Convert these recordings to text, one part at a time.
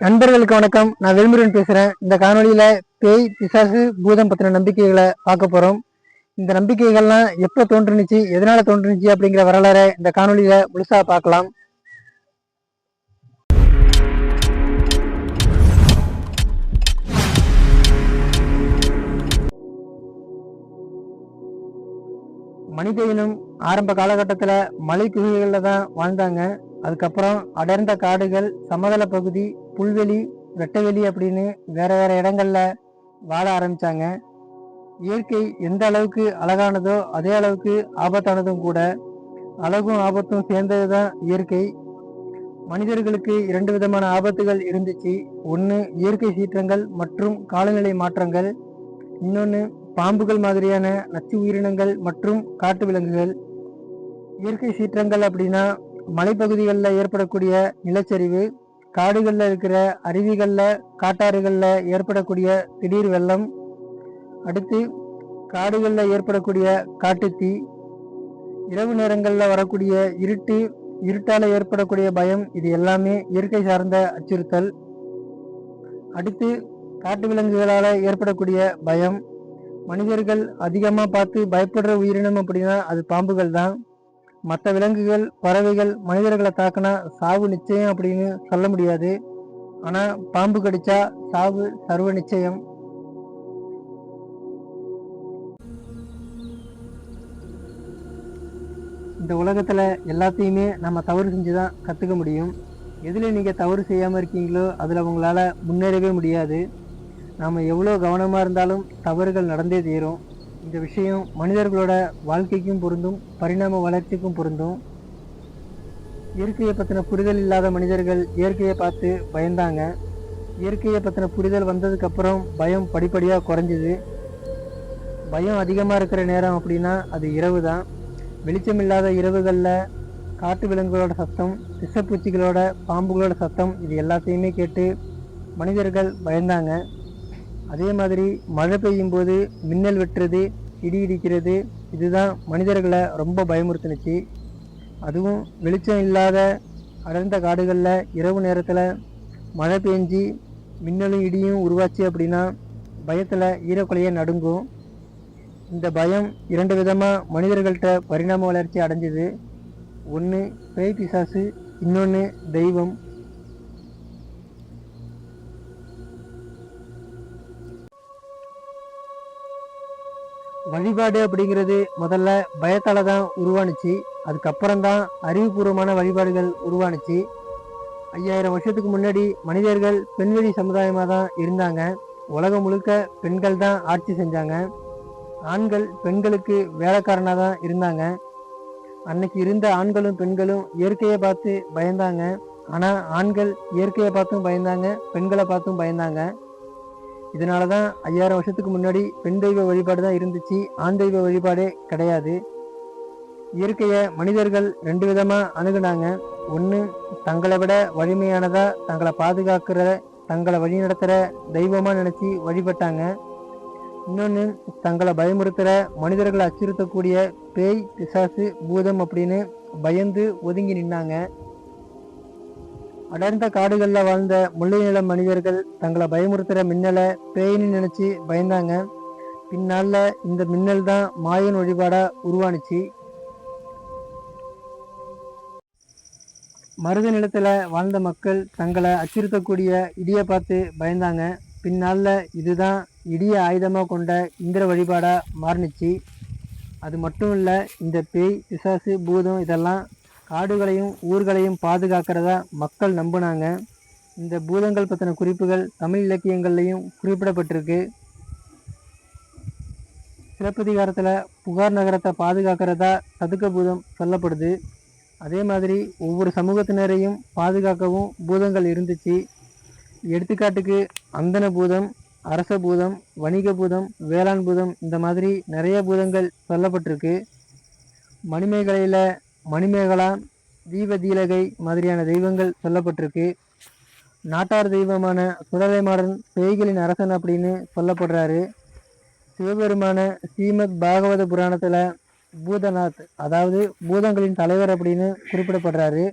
நண்பர்களுக்கு வணக்கம். நான் வேல்முருகன் பேசுறேன். இந்த காணொலியில பேய், பிசாசு, பூதம் பத்தின நம்பிக்கைகளை பார்க்க போறோம். இந்த நம்பிக்கைகள்லாம் எப்ப தோன்றுனுச்சு, எதனால தோன்றுனுச்சு அப்படிங்கிற வரலாறை இந்த காணொலியில முழுசா பார்க்கலாம். மனித இனம் ஆரம்ப காலகட்டத்துல மலை குகைகள்ல தான் வாழ்ந்தாங்க. அதுக்கப்புறம் அடர்ந்த காடுகள், சமதள பகுதி, புல்வெளி, வெட்டவெளி அப்படின்னு வேற வேற இடங்கள்ல வாழ ஆரம்பிச்சாங்க. இயற்கை எந்த அளவுக்கு அழகானதோ அதே அளவுக்கு ஆபத்தானதும் கூட. அழகும் ஆபத்தும் சேர்ந்ததுதான் இயற்கை. மனிதர்களுக்கு இரண்டு விதமான ஆபத்துகள் இருந்துச்சு. ஒன்று இயற்கை சீற்றங்கள் மற்றும் காலநிலை மாற்றங்கள், இன்னொன்று பாம்புகள் மாதிரியான நச்சு உயிரினங்கள் மற்றும் காட்டு விலங்குகள். இயற்கை சீற்றங்கள் அப்படின்னா மலைப்பகுதிகளில் ஏற்படக்கூடிய நிலச்சரிவு, காடுகளில் இருக்கிற அருவிகளில் காட்டாறுகளில் ஏற்படக்கூடிய திடீர் வெள்ளம், அடுத்து காடுகளில் ஏற்படக்கூடிய காட்டுத்தீ, இரவு நேரங்களில் வரக்கூடிய இருட்டால் ஏற்படக்கூடிய பயம், இது எல்லாமே இயற்கை சார்ந்த அச்சுறுத்தல். அடுத்து காட்டு விலங்குகளால் ஏற்படக்கூடிய பயம். மனிதர்கள் அதிகமாக பார்த்து பயப்படுற உயிரினம் அப்படின்னா அது பாம்புகள் தான். மற்ற விலங்குகள், பறவைகள் மனிதர்களை தாக்கினா சாவு நிச்சயம் அப்படின்னு சொல்ல முடியாது. ஆனால் பாம்பு கடிச்சா சாவு சர்வ நிச்சயம். இந்த உலகத்தில் எல்லாத்தையுமே நம்ம தவறு செஞ்சு தான் கற்றுக்க முடியும். எதில் நீங்கள் தவறு செய்யாமல் இருக்கீங்களோ அதில் உங்களால் முன்னேறவே முடியாது. நாம் எவ்வளோ கவனமாக இருந்தாலும் தவறுகள் நடந்தே தீரும். இந்த விஷயம் மனிதர்களோட வாழ்க்கைக்கும் பொருந்தும், பரிணாம வளர்ச்சிக்கும் பொருந்தும். இயற்கையை பற்றின புரிதல் இல்லாத மனிதர்கள் இயற்கையை பார்த்து பயந்தாங்க. இயற்கையை பற்றின புரிதல் வந்ததுக்கப்புறம் பயம் படிப்படியாக குறைஞ்சிது. பயம் அதிகமாக இருக்கிற நேரம் அப்படின்னா அது இரவு தான். வெளிச்சமில்லாத இரவுகளில் காட்டு விலங்குகளோட சத்தம், விஷப்பூச்சிகளோட, பாம்புகளோட சத்தம், இது எல்லாத்தையுமே கேட்டு மனிதர்கள் பயந்தாங்க. அதே மாதிரி மழை பெய்யும் போது மின்னல் வெட்டுறது, இடி இடிக்கிறது, இதுதான் மனிதர்களை ரொம்ப பயமுறுத்துனுச்சு. அதுவும் வெளிச்சம் இல்லாத அடர்ந்த காடுகளில் இரவு நேரத்தில் மழை பெஞ்சி மின்னலும் இடியும் உருவாச்சு அப்படின்னா பயத்தில் ஈரக்குலையை நடுங்கும். இந்த பயம் இரண்டு விதமாக மனிதர்கள்ட்ட பரிணாம வளர்ச்சி அடைஞ்சிது. ஒன்று பேய் பிசாசு, இன்னொன்று தெய்வம். வழிபாடு அப்படிங்கிறது முதல்ல பயத்தால தான் உருவானுச்சு. அதுக்கப்புறம்தான் அறிவுபூர்வமான வழிபாடுகள் உருவானுச்சு. 5000 வருஷத்துக்கு முன்னாடி மனிதர்கள் பெண்வெளி சமுதாயமாக தான் இருந்தாங்க. உலகம் முழுக்க பெண்கள் தான் ஆட்சி செஞ்சாங்க. ஆண்கள் பெண்களுக்கு வேலைக்காரனாக தான் இருந்தாங்க. அன்னைக்கு இருந்த ஆண்களும் பெண்களும் இயற்கையை பார்த்து பயந்தாங்க. ஆனால் ஆண்கள் இயற்கையை பார்த்தும் பயந்தாங்க, பெண்களை பார்த்தும் பயந்தாங்க. இதனால தான் 5000 வருஷத்துக்கு முன்னாடி பெண் தெய்வ வழிபாடு தான் இருந்துச்சு, ஆண் தெய்வ வழிபாடே கிடையாது. இயற்கையை மனிதர்கள் ரெண்டு விதமாக அணுகுனாங்க. ஒன்று தங்களை விட வலிமையானதா, தங்களை பாதுகாக்கிற, தங்களை வழி நடத்துகிற தெய்வமாக நினச்சி வழிபட்டாங்க. இன்னொன்று தங்களை பயமுறுத்துகிற, மனிதர்களை அச்சுறுத்தக்கூடிய பேய், பிசாசு, பூதம் அப்படின்னு பயந்து ஒதுங்கி நின்னாங்க. அடர்ந்த காடுகளில் வாழ்ந்த முல்லை நில மனிதர்கள் தங்களை பயமுறுத்துகிற மின்னலை பேயின்னு நினச்சி பயந்தாங்க. பின்னால் இந்த மின்னல் தான் மாயன் வழிபாடாக உருவானுச்சு. மருத நிலத்தில் வாழ்ந்த மக்கள் தங்களை அச்சுறுத்தக்கூடிய இடியை பார்த்து பயந்தாங்க. பின்னால் இதுதான் இடிய ஆயுதமாக கொண்ட இந்திர வழிபாடாக மாறினுச்சு. அது மட்டும் இல்லை, இந்த பேய், பிசாசு, பூதம் இதெல்லாம் காடுகளையும் ஊர்களையும் பாதுகாக்கிறதா மக்கள் நம்பினாங்க. இந்த பூதங்கள் பற்றின குறிப்புகள் தமிழ் இலக்கியங்கள்லையும் குறிப்பிடப்பட்டிருக்கு. சிலப்பதிகாரத்தில் புகார் நகரத்தை பாதுகாக்கிறதா சதுக்க பூதம் சொல்லப்படுது. அதே மாதிரி ஒவ்வொரு சமூகத்தினரையும் பாதுகாக்கவும் பூதங்கள் இருந்துச்சு. எடுத்துக்காட்டுக்கு அந்தன பூதம், அரச பூதம், வணிக பூதம், வேளாண் பூதம், இந்த மாதிரி நிறைய பூதங்கள் சொல்லப்பட்டிருக்கு. மணிமேகலையில் மணிமேகலா, தீபதீலகை மாதிரியான தெய்வங்கள் சொல்லப்பட்டிருக்கு. நாட்டார் தெய்வமான சுடலைமாறன் பேய்களின் அரசன் அப்படின்னு சொல்லப்படுறாரு. சிவபெருமான ஸ்ரீமத் பாகவத புராணத்தில் பூதநாத், அதாவது பூதங்களின் தலைவர் அப்படின்னு குறிப்பிடப்படுறாரு.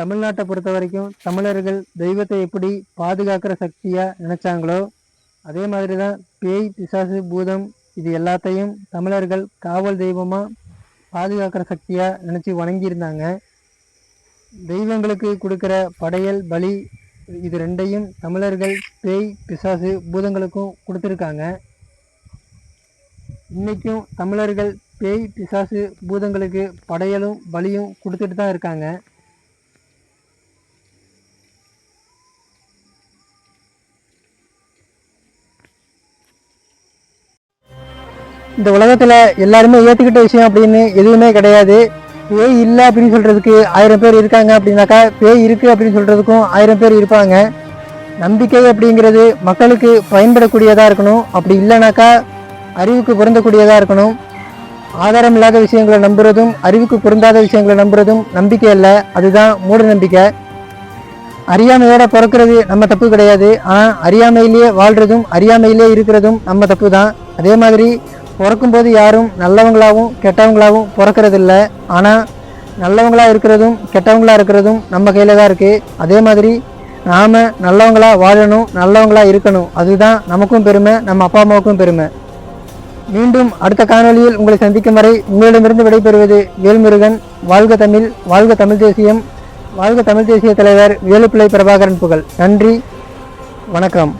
தமிழ்நாட்டை பொறுத்த வரைக்கும் தமிழர்கள் தெய்வத்தை எப்படி பாதுகாக்கிற சக்தியா நினைச்சாங்களோ அதே மாதிரி தான் பேய் பிசாசு பூதம் இது எல்லாத்தையும் தமிழர்கள் காவல் தெய்வமா பாதுகாக்கிற சக்தியா நினைச்சு வணங்கியிருந்தாங்க. தெய்வங்களுக்கு கொடுக்குற படையல் பலி இது ரெண்டையும் தமிழர்கள் பேய் பிசாசு பூதங்களுக்கும் கொடுத்துருக்காங்க. இன்னைக்கும் தமிழர்கள் பேய் பிசாசு பூதங்களுக்கு படையலும் பலியும் கொடுத்துட்டு தான் இருக்காங்க. இந்த உலகத்துல எல்லாருமே ஏத்துக்கிட்ட விஷயம் அப்படின்னு எதுவுமே கிடையாது. பேய் இல்லை அப்படின்னு சொல்றதுக்கு 1000 பேர் இருக்காங்க அப்படின்னாக்கா பேய் இருக்கு அப்படின்னு சொல்றதுக்கும் 1000 பேர் இருப்பாங்க. நம்பிக்கை அப்படிங்கிறது மக்களுக்கு பயன்படக்கூடியதா இருக்கணும். அப்படி இல்லைனாக்கா அறிவுக்கு பொருந்தக்கூடியதா இருக்கணும். ஆதாரம் இல்லாத விஷயங்களை நம்புறதும் அறிவுக்கு பொருந்தாத விஷயங்களை நம்புறதும் நம்பிக்கை இல்லை, அதுதான் மூட நம்பிக்கை. அறியாமையோட பிறக்கிறது நம்ம தப்பு கிடையாது, ஆனால் அறியாமையிலேயே வாழ்றதும் அறியாமையிலே இருக்கிறதும் நம்ம தப்பு தான். அதே மாதிரி பிறக்கும்போது யாரும் நல்லவங்களாகவும் கெட்டவங்களாகவும் பிறக்கிறதில்ல, ஆனால் நல்லவங்களா இருக்கிறதும் கெட்டவங்களா இருக்கிறதும் நம்ம கையில் தான் இருக்குது. அதே மாதிரி நாம் நல்லவங்களா வாழணும், நல்லவங்களா இருக்கணும், அதுதான் நமக்கும் பெருமை, நம்ம அப்பா அம்மாவுக்கும் பெருமை. மீண்டும் அடுத்த காணொலியில் உங்களை சந்திக்கும் வரை உங்களிடமிருந்து விடைபெறுவது வேல்முருகன். வாழ்க தமிழ், வாழ்க தமிழ் தேசியம், வாழ்க தமிழ் தேசிய தலைவர் வேலுப்பிள்ளை பிரபாகரன் புகழ். நன்றி, வணக்கம்.